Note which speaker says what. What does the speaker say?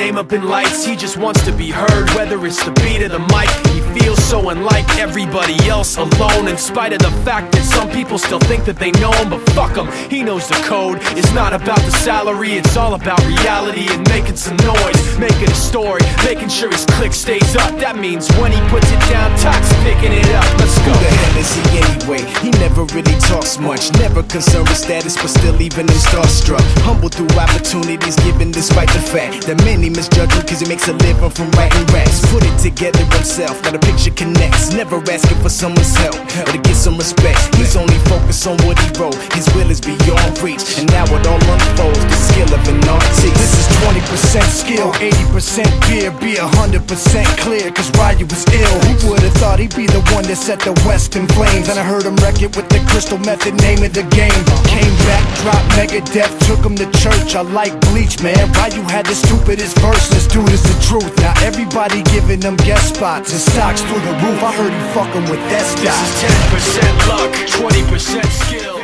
Speaker 1: name up in lights. He just wants to be heard, whether it's the beat or the mic. He feels so unlike everybody else, alone, in spite of the fact that some people still think that they know him. But fuck him, he knows the code. It's not about the salary, it's all about reality and making some noise, making a story, making sure his click stays up. That means when he puts it down, Tox picking it up. Let's go.
Speaker 2: Who the hell is he anyway? He never really talks much, never concerned with status, but still even him starstruck. Humble through opportunities given despite the fact that many misjudge him cause he makes a living from writing raps. Put it together himself, now the picture connects, never asking for someone's help or to get some respect. He's only focused on what he wrote, his will is beyond reach, and now it all unfolds, the skill of an artist.
Speaker 3: This is 20% skill, 80% beer, be 100% clear, cause Ryu was ill. Who would've thought he'd be the one that set the West in flames? And I heard him wreck it with the Crystal Method, name of the game. Came back, dropped Megadeth, took him to church. I like Bleach, man. Ryu had the stupidest verse, this dude is the truth. Now everybody giving them guest spots and stocks through the roof. I heard he fucking with that stock.
Speaker 1: This is 10% luck, 20% skill.